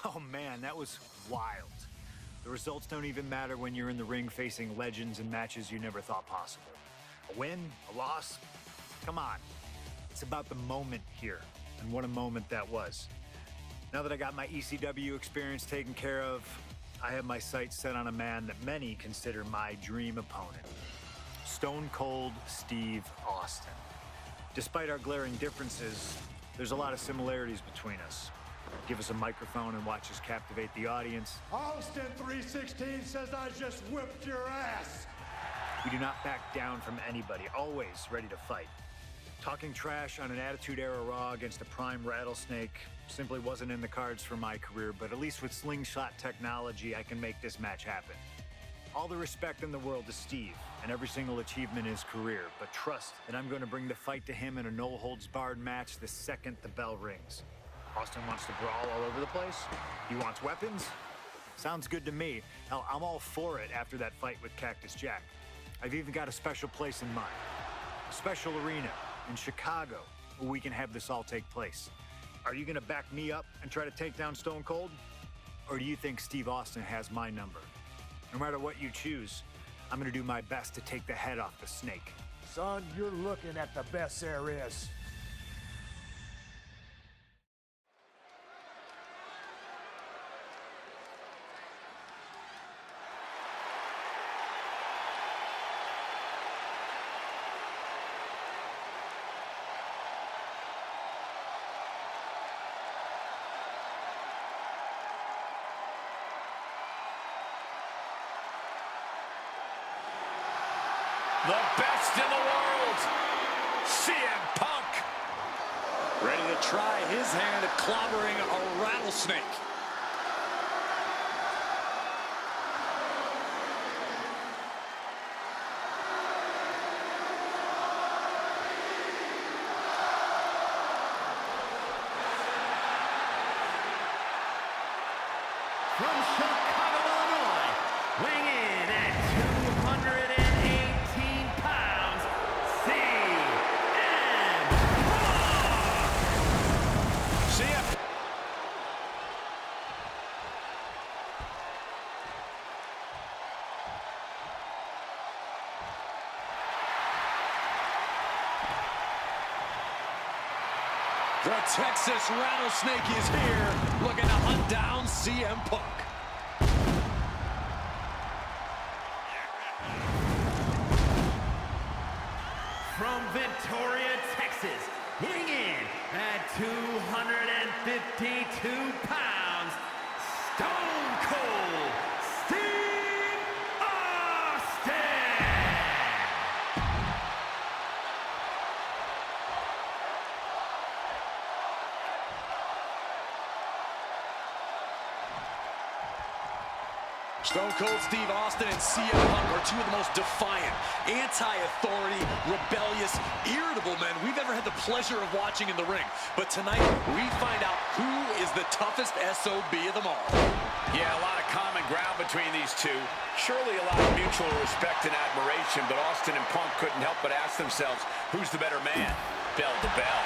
Oh man, that was wild. The results don't even matter when you're in the ring facing legends in matches you never thought possible. A win, a loss, come on. It's about the moment here, and what a moment that was. Now that I got my ECW experience taken care of, I have my sights set on a man that many consider my dream opponent. Stone Cold Steve Austin. Despite our glaring differences, there's a lot of similarities between us. Give us a microphone and watch us captivate the audience. Austin 316 says I just whipped your ass. We do not back down from anybody, always ready to fight. Talking trash on an Attitude Era Raw against a prime rattlesnake simply wasn't in the cards for my career, but at least with slingshot technology, I can make this match happen. All the respect in the world to Steve and every single achievement in his career, but trust that I'm going to bring the fight to him in a no-holds-barred match the second the bell rings. Austin wants to brawl all over the place? He wants weapons? Sounds good to me. Hell, I'm all for it after that fight with Cactus Jack. I've even got a special place in mind. A special arena in Chicago where we can have this all take place. Are you going to back me up and try to take down Stone Cold? Or do you think Steve Austin has my number? No matter what you choose, I'm going to do my best to take the head off the snake. Son, you're looking at the best there is. The best in the world, CM Punk. Ready to try his hand at clobbering a rattlesnake. From Chicago, Illinois, weighing in at 218 pounds, CM Punk! CM. The Texas Rattlesnake is here, looking to hunt down CM Punk. From Victoria, Texas, weighing in at 252 pounds, Stone Cold Steve Austin! Stone Cold Steve Austin and CM Punk are two of the most defiant, anti-authority, rebellious, irritable men we've ever had the pleasure of watching in the ring. But tonight, we find out who is the toughest SOB of them all. Yeah, a lot of common ground between these two. Surely a lot of mutual respect and admiration, but Austin and Punk couldn't help but ask themselves, who's the better man? Bell to bell.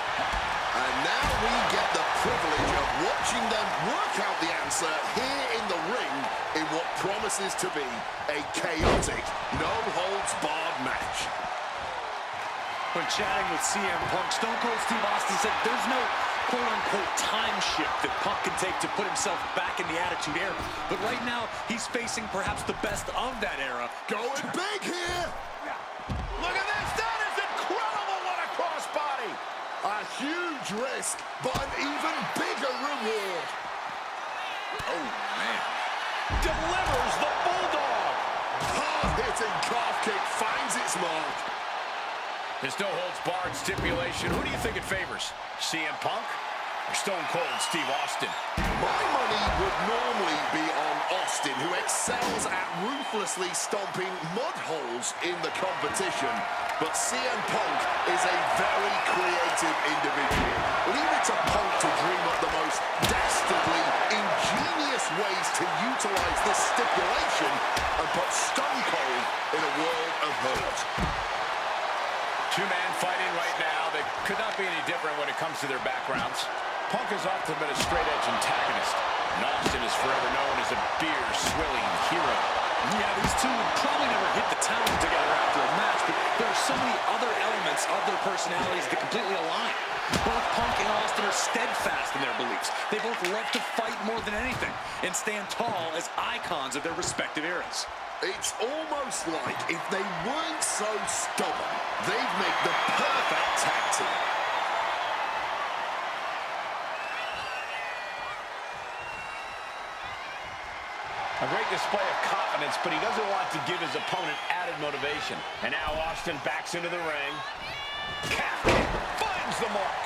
And now we get the privilege of watching them work out the answer here in the ring in what promises to be a chaotic, no-holds-barred match. When chatting with CM Punk, Stone Cold Steve Austin said there's no quote-unquote time shift that Punk can take to put himself back in the Attitude Era. But right now, he's facing perhaps the best of that era. Going big here! Look at this! That is incredible! What a crossbody! A huge risk, but an even bigger reward. Oh, man. Delivers the Bulldog! Hard-hitting calf kick finds its mark. There's no holds-barred stipulation. Who do you think it favors? CM Punk or Stone Cold Steve Austin? My money would normally be on Austin, who excels at ruthlessly stomping mud holes in the competition. But CM Punk is a very creative individual. Leave it to Punk to dream up the most dastardly, ingenious ways to utilize this stipulation and put Stone Cold in a world of hurt. Two men fighting right now. They could not be any different when it comes to their backgrounds. Punk has often been a straight-edge antagonist, and Austin is forever known as a beer-swilling hero. Yeah, these two would probably never hit the town together after a match, but there are so many other elements of their personalities that completely align. Both Punk and Austin are steadfast in their beliefs. They both love to fight more than anything and stand tall as icons of their respective eras. It's almost like if they weren't so stubborn, they'd make the perfect tag team. A great display of confidence, but he doesn't want to give his opponent added motivation. And now Austin backs into the ring. Calf kick finds the mark.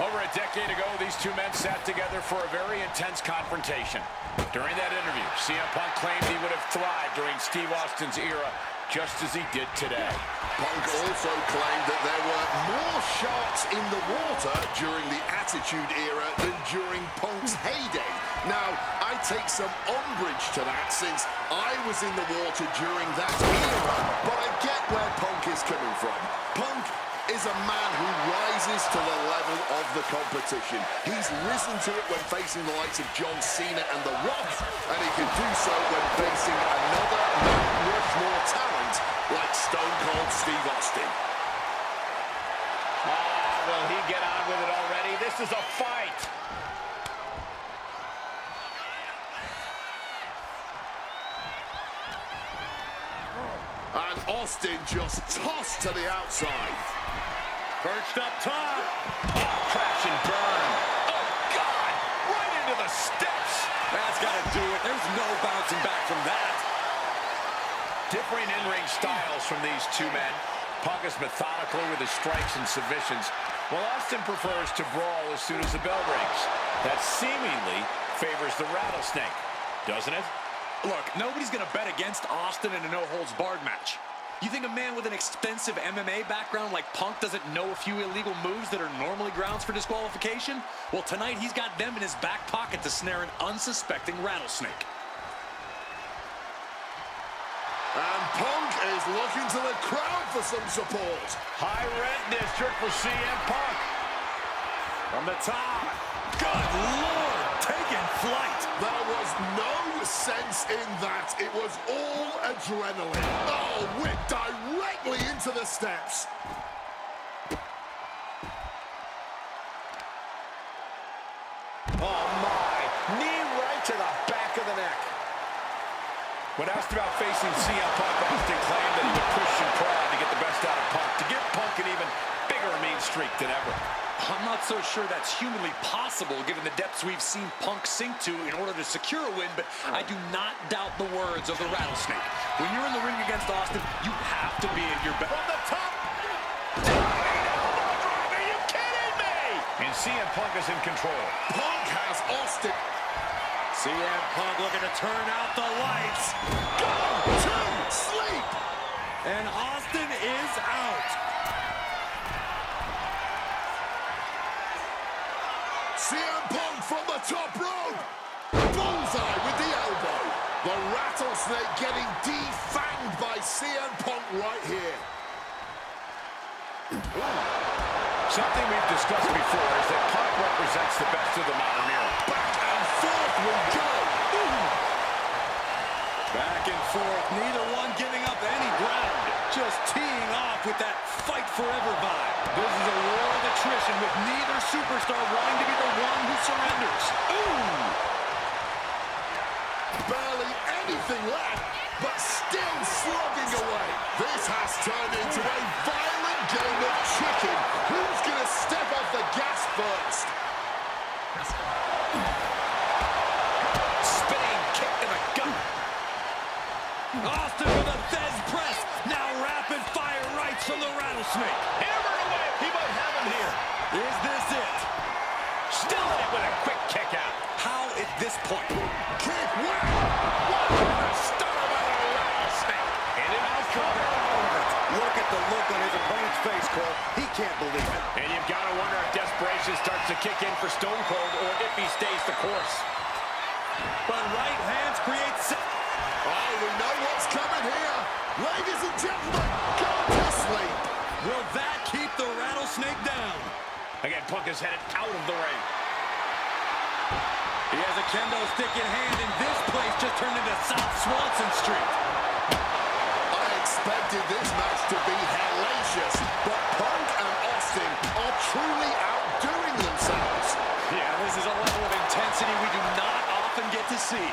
Over a decade ago, these two men sat together for a very intense confrontation. During that interview, CM Punk claimed he would have thrived during Steve Austin's era, just as he did today. Punk also claimed that there were more sharks in the water during the Attitude Era than during Punk's heyday. Now, I take some umbrage to that since I was in the water during that era, but I get where Punk is coming from. Punk is a man who rises to the level of the competition. He's risen to it when facing the likes of John Cena and The Rock, and he can do so when facing another Mount Rushmore talent like Stone Cold Steve Austin. Will he get on with it already? This is a fight. And Austin just tossed to the outside. Perched up top. Oh, crash and burn. Oh, God! Right into the steps. That's got to do it. There's no bouncing back from that. Differing in-ring styles from these two men. Punk is methodical with his strikes and submissions, while Austin prefers to brawl as soon as the bell rings. That seemingly favors the rattlesnake, doesn't it? Look, nobody's going to bet against Austin in a no-holds-barred match. You think a man with an extensive MMA background like Punk doesn't know a few illegal moves that are normally grounds for disqualification? Well, tonight he's got them in his back pocket to snare an unsuspecting rattlesnake. And Punk is looking to the crowd for some support. High rent district for CM Punk. From the top. Good Lord, taking flight. There was no sense in that. It was all adrenaline. Oh, whipped directly into the steps. Oh, my. Knee right to the back of the neck. When asked about facing CM Punk, Austin claimed that he would push and prod to get the best out of Punk, to give Punk an even bigger mean streak than ever. I'm not so sure that's humanly possible given the depths we've seen Punk sink to in order to secure a win, but I do not doubt the words of the rattlesnake. When you're in the ring against Austin, you have to be at your best. From the top. Are you kidding me? And CM Punk is in control. Punk has Austin. CM Punk looking to turn out the lights. Go to sleep. And Austin is out. CM Punk from the top rope. Bullseye with the elbow. The rattlesnake getting defanged by CM Punk right here. Something we've discussed before is that Punk represents the best of the modern era. Back and forth we go. Back and forth, neither one giving up any ground. Just teeing off with that fight forever vibe. This is a war of attrition with neither superstar wanting to be the one who surrenders. Ooh! Barely anything left, but still slugging away. This has turned into a violent game of chicken. Who's going to step off the gas first? Spinning kick to the gut. Austin with a Fez press. Now rapid fire rights from the rattlesnake. Hammered away. He might have him here. Is this it? Still in it with a quick kick out. How at this point? Kick, wow! What a stunner by the rattlesnake! In and out cover. Look at the look on his opponent's face, Cole. He can't believe it. And you've got to wonder if desperation starts to kick in for Stone Cold or if he stays the course. But right hands create... Oh, we know what's coming here. Ladies and gentlemen, go to sleep. Will that keep the rattlesnake down? Again, Punk is headed out of the ring. He has a kendo stick in hand, and this place just turned into South Swanson Street. I expected this match to be hellacious, but Punk and Austin are truly outdoing themselves. Yeah, this is a level of intensity we do not often get to see.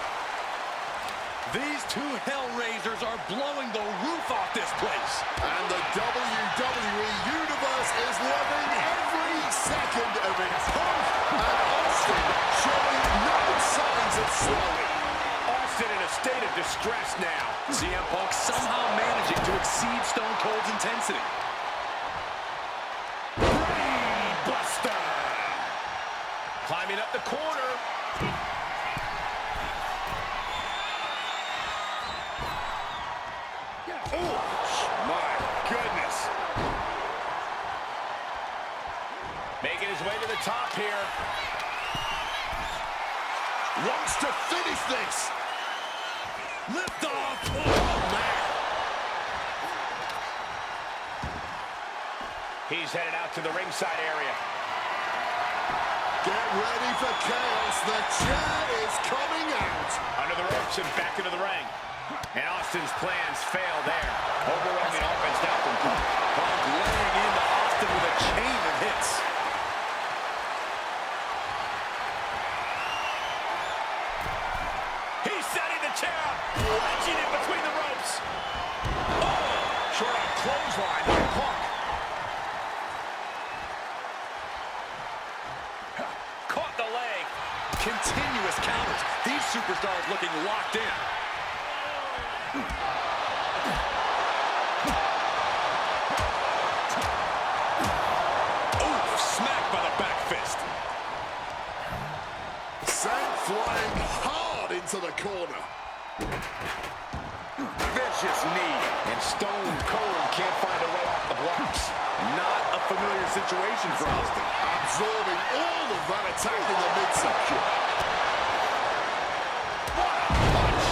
These two Hellraisers are blowing the roof off this place. And the WWE Universe is loving every second of it. Punk and Austin showing no signs of slowing. Austin in a state of distress now. CM Punk somehow managing to exceed Stone Cold's intensity. Buster. Climbing up the corner. Oh, my goodness. Making his way to the top here. Wants to finish this. Lift off. Oh, man. He's headed out to the ringside area. Get ready for chaos. The chair is coming out. Under the ropes and back into the ring. And Austin's plans fail there. Overwhelming offense now from Punk. Punk laying into Austin with a chain of hits. He's setting the chair up, wedging it between the ropes. Oh, short on clothesline by Punk. Caught the leg. Continuous counters. These superstars looking locked in. Oof, smacked by the back fist. Sent flying hard into the corner. Vicious knee. And Stone Cold can't find a way off the blocks. Not a familiar situation for Austin. Absorbing all of that attack in the midsection. What a punch.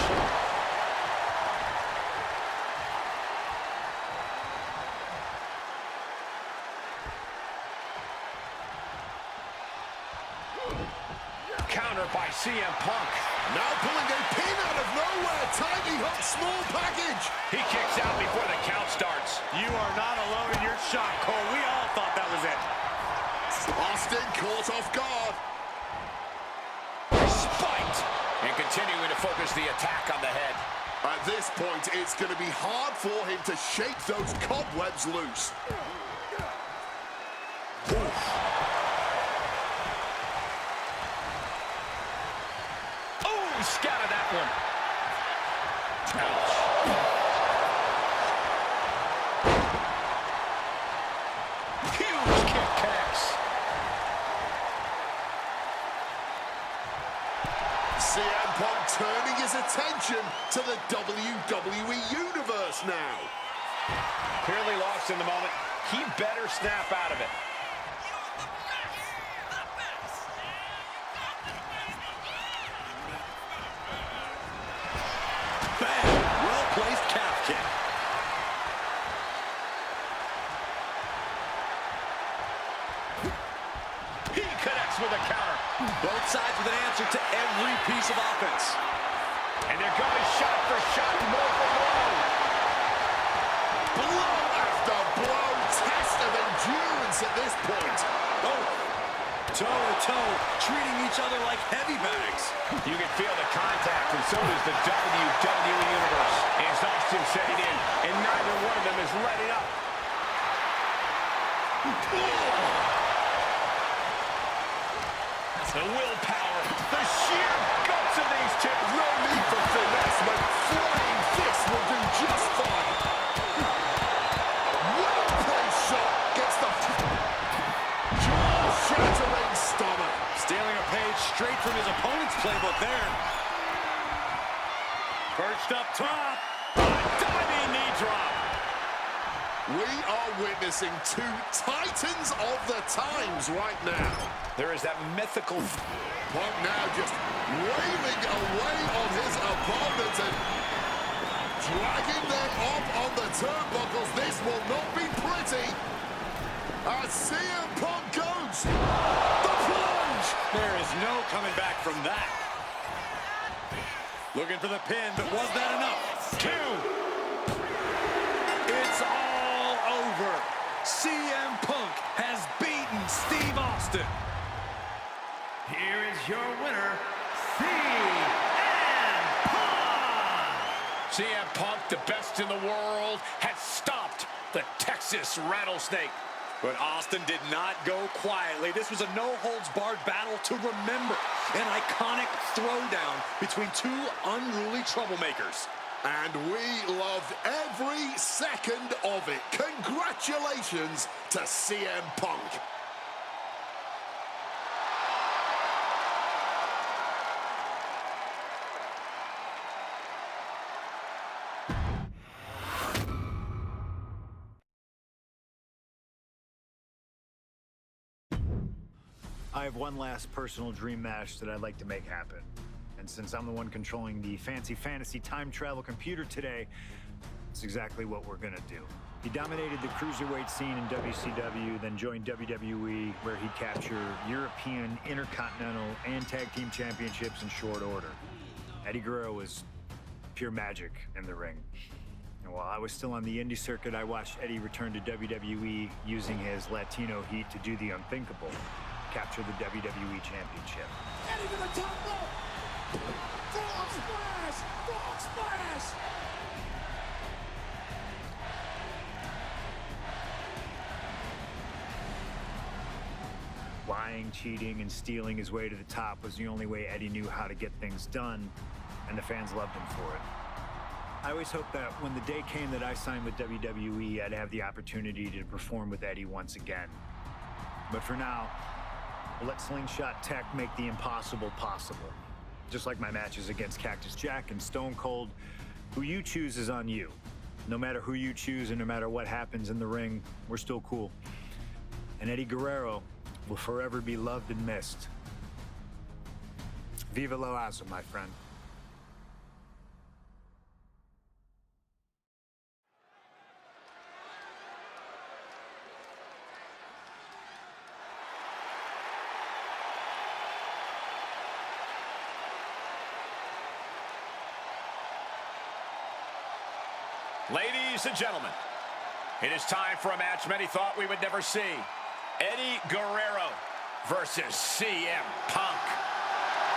Counter by CM Punk. Now pulling a pin out of nowhere. Tiny hook, small package. He kicks out before the count starts. You are not alone in your shock, Cole. We all thought that was it. Austin caught off guard. Spiked. And continuing to focus the attack on the head. At this point, it's going to be hard for him to shake those cobwebs loose. Oof. Oh, scattered that one. Ouch. Huge kick connects. CM Punk turning his attention to the WWE Universe now. Clearly lost in the moment. He better snap out of it. Bang! Well-placed calf kick. He connects with a counter. Both sides with an answer to every piece of offense. And they're going shot for shot, blow for blow. Blow after blow. Test of endurance at this point. Oh, toe-to-toe, treating each other like heavy bags. You can feel the contact, and so does the WWE Universe. As Austin setting in, and neither one of them is letting up. The willpower, the sheer guts of these two. No need for finesse, but flying fists will do just fine. Well-placed shot gets the jaw-shattering stomach. Stealing a page straight from his opponent's playbook there. Perched up top. A diving knee drop. We are witnessing two titans of the times right now. There is that mythical... Punk now just wailing away on his opponent and dragging them up on the turnbuckles. This will not be pretty. As CM Punk goes. There is no coming back from that. Looking for the pin, but was that enough? 2. It's all over. CM Punk has beaten Steve Austin. Here is your winner, CM Punk. CM Punk, the best in the world, has stopped the Texas Rattlesnake. But Austin did not go quietly. This was a no-holds-barred battle to remember. An iconic throwdown between two unruly troublemakers. And we loved every second of it. Congratulations to CM Punk. I have one last personal dream match that I'd like to make happen. And since I'm the one controlling the fancy fantasy time travel computer today, it's exactly what we're gonna do. He dominated the cruiserweight scene in WCW, then joined WWE, where he captured European, Intercontinental, and Tag Team Championships in short order. Eddie Guerrero was pure magic in the ring. And while I was still on the indie circuit, I watched Eddie return to WWE using his Latino heat to do the unthinkable. Capture the WWE Championship. Eddie to the top rope. Frog splash! Frog splash! Lying, cheating, and stealing his way to the top was the only way Eddie knew how to get things done, and the fans loved him for it. I always hoped that when the day came that I signed with WWE, I'd have the opportunity to perform with Eddie once again. But for now, we'll let Slingshot Tech make the impossible possible. Just like my matches against Cactus Jack and Stone Cold, who you choose is on you. No matter who you choose and no matter what happens in the ring, we're still cool. And Eddie Guerrero will forever be loved and missed. Viva la raza, my friend. Ladies and gentlemen, it is time for a match many thought we would never see. Eddie Guerrero versus CM Punk.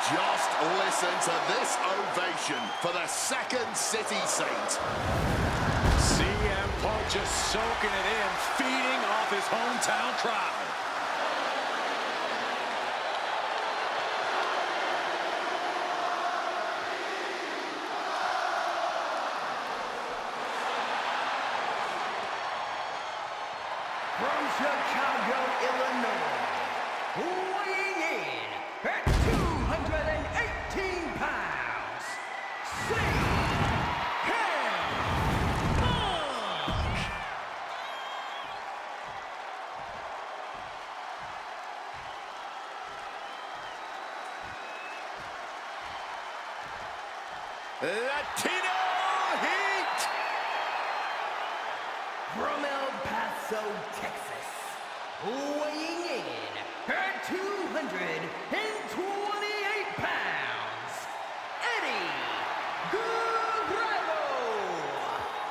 Just listen to this ovation for the Second City Saint. CM Punk just soaking it in, feeding off his hometown crowd. From Chicago, Illinois, weighing in at 218 pounds, CM Punk! Latino Heat! From El Paso, Texas, weighing in at 228 pounds, Eddie Guerrero!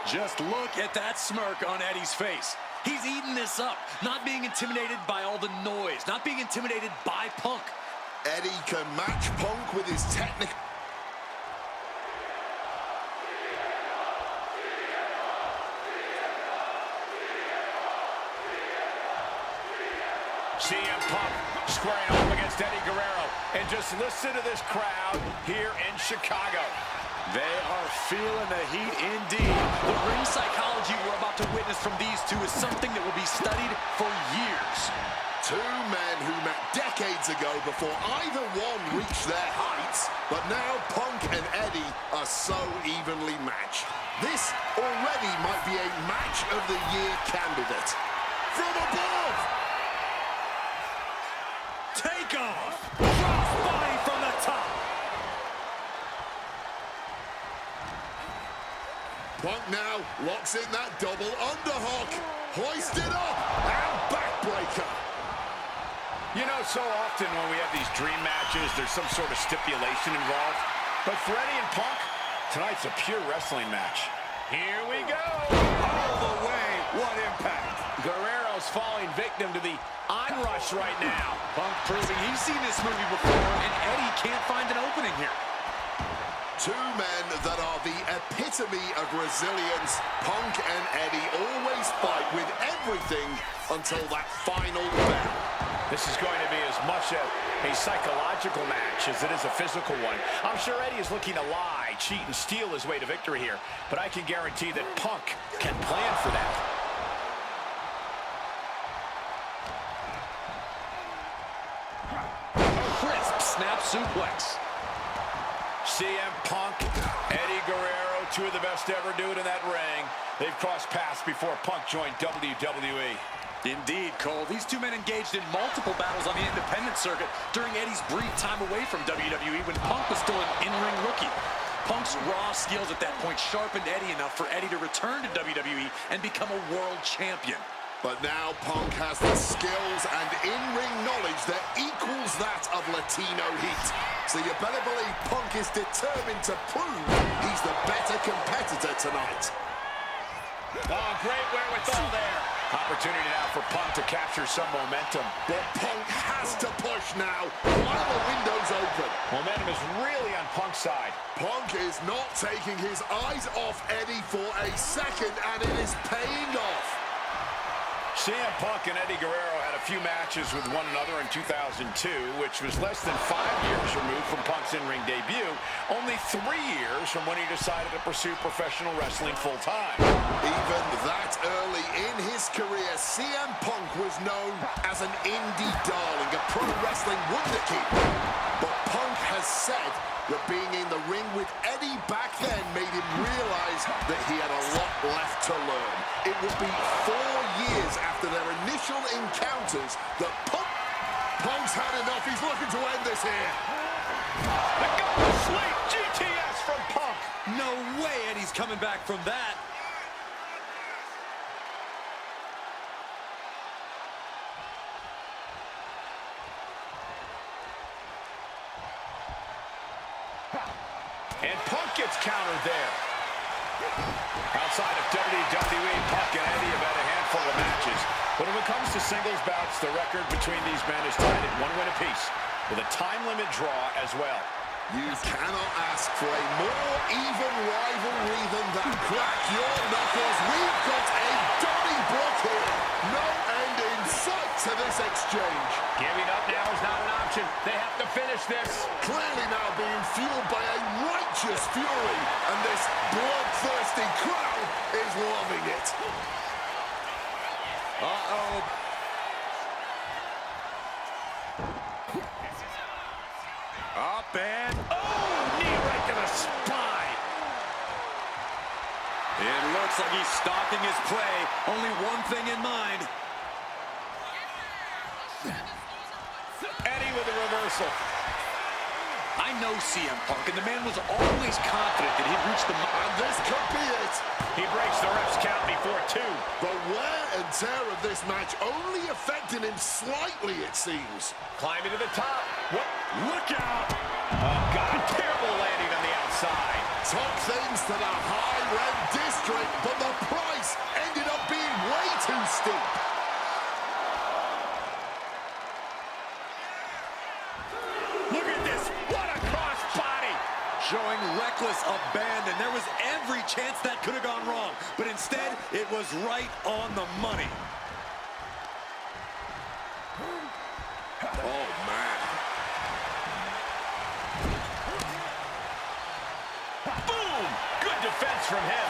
Just look at that smirk on Eddie's face. He's eating this up, not being intimidated by all the noise, not being intimidated by Punk. Eddie can match Punk with his technique. CM Punk squaring off against Eddie Guerrero. And just listen to this crowd here in Chicago. They are feeling the heat indeed. The ring psychology we're about to witness from these two is something that will be studied for years. Two men who met decades ago before either one reached their heights, but now Punk and Eddie are so evenly matched. This already might be a match of the year candidate. From above! Take off! Crossbody from the top! Punk now locks in that double underhook. Hoisted up and backbreaker. You know, so often when we have these dream matches, there's some sort of stipulation involved. But for Eddie and Punk, tonight's a pure wrestling match. Here we go. All the way. What impact. Guerrero's falling victim to the onrush right now. Punk proving he's seen this movie before, and Eddie can't find an opening here. Two men that are the epitome of resilience. Punk and Eddie always fight with everything until that final bell. This is going to be as much a psychological match as it is a physical one. I'm sure Eddie is looking to lie, cheat, and steal his way to victory here. But I can guarantee that Punk can plan for that. Crisp snap suplex. CM Punk, Eddie Guerrero, two of the best to ever do it in that ring. They've crossed paths before Punk joined WWE. Indeed, Cole. These two men engaged in multiple battles on the independent circuit during Eddie's brief time away from WWE when Punk was still an in-ring rookie. Punk's raw skills at that point sharpened Eddie enough for Eddie to return to WWE and become a world champion. But now Punk has the skills and in-ring knowledge that equals that of Latino heat. So you better believe Punk is determined to prove he's the better competitor tonight. Oh, great wherewithal there. Opportunity now for Punk to capture some momentum. But Punk has to push now while the window's open. Momentum is really on Punk's side. Punk is not taking his eyes off Eddie for a second, and it is paying off. CM Punk and Eddie Guerrero had a few matches with one another in 2002, which was less than 5 years removed from Punk's in-ring debut, only 3 years from when he decided to pursue professional wrestling full-time. Even that early in his career, CM Punk was known as an indie darling, a pro wrestling wunderkid. But Punk has said that being in the ring with Eddie back then made him realize that he had a lot left to learn. It would be 4 years after their initial encounters that Punk's had enough. He's looking to end this here. The go sleep GTS from Punk. No way Eddie's coming back from that. And Punk gets countered there. Outside of WWE, Punk and Eddie have had a handful of matches. But when it comes to singles bouts, the record between these men is tied at 1 win apiece, with a time limit draw as well. You cannot ask for a more even rivalry than that. Crack your knuckles. We've got a Donnybrook here. No end in sight to this exchange. Giving up now is not an option. They have to finish this. Clearly now being fueled by a righteous fury, and this bloodthirsty crowd is loving it. Uh-oh. Up and... Oh, knee right to the spine. It looks like he's stalking his prey. Only one thing in mind. Eddie with a reversal. I know CM Punk, and the man was always confident that he'd reach the... And this could be it. He breaks the ref's count before 2. The wear and tear of this match only affected him slightly, it seems. Climbing to the top. What? Look out! Oh, God. Terrible landing on the outside. Took things to the high-rent district, but the price ended up being way too steep. Look at this. What a crossbody. Showing reckless abandon. There was every chance that could have gone wrong, but instead, it was right on the money. Oh, man. Boom! Good defense from him.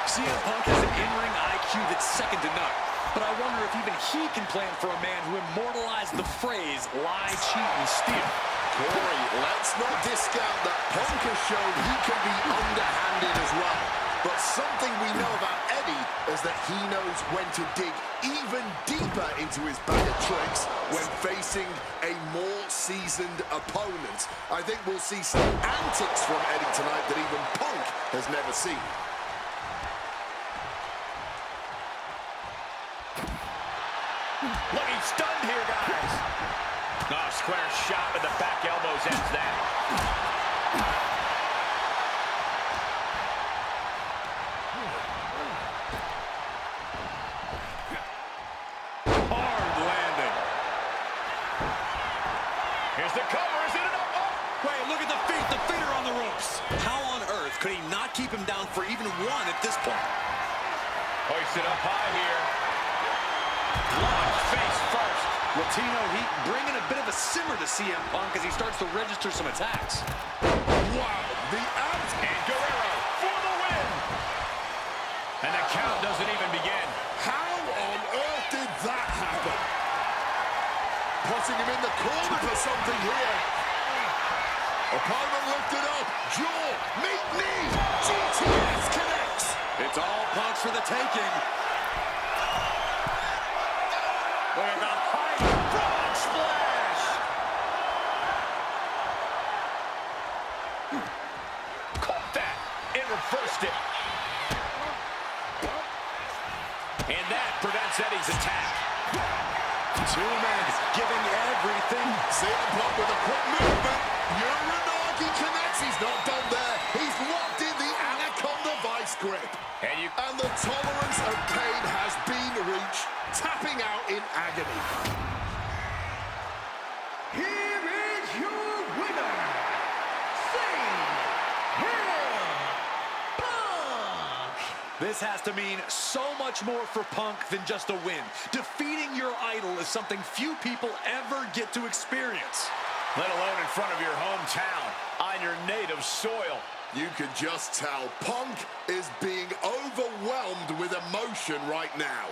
CM Punk has an in-ring IQ that's second to none, but I wonder if even he can plan for a man who immortalized the phrase lie, cheat, and steal. Corey, let's not discount that Punk has shown he can be underhanded as well. But something we know about Eddie is that he knows when to dig even deeper into his bag of tricks when facing a more seasoned opponent. I think we'll see some antics from Eddie tonight that even Punk has never seen. Looking stunned here, guys. Oh, square shot with the back elbows ends that. Hard landing. Here's the cover. Is it enough? Oh. Wait, look at the feet. The feet are on the ropes. How on earth could he not keep him down for even one at this point? Hoisted up high here. Launch face first. Latino Heat bringing a bit of a simmer to CM Punk as he starts to register some attacks. Wow, the abs. And Guerrero for the win. And the count doesn't even begin. How on earth did that happen? Putting him in the corner for something here. Opponent lifted up. Jaw, meet knee. GTS connects. It's all Punk's for the taking. Look at the height. Frog splash. Caught that and reversed it. And that prevents Eddie's attack. Two men giving everything. CM Punk with a quick movement. Uranagi connects. He's not done there. He's locked in the Anaconda vice grip. And the tolerance of pain has been reached. Tapping out in agony. Here is your winner, CM Punk. This has to mean so much more for Punk than just a win. Defeating your idol is something few people ever get to experience. Let alone in front of your hometown, on your native soil. You can just tell Punk is being overwhelmed with emotion right now.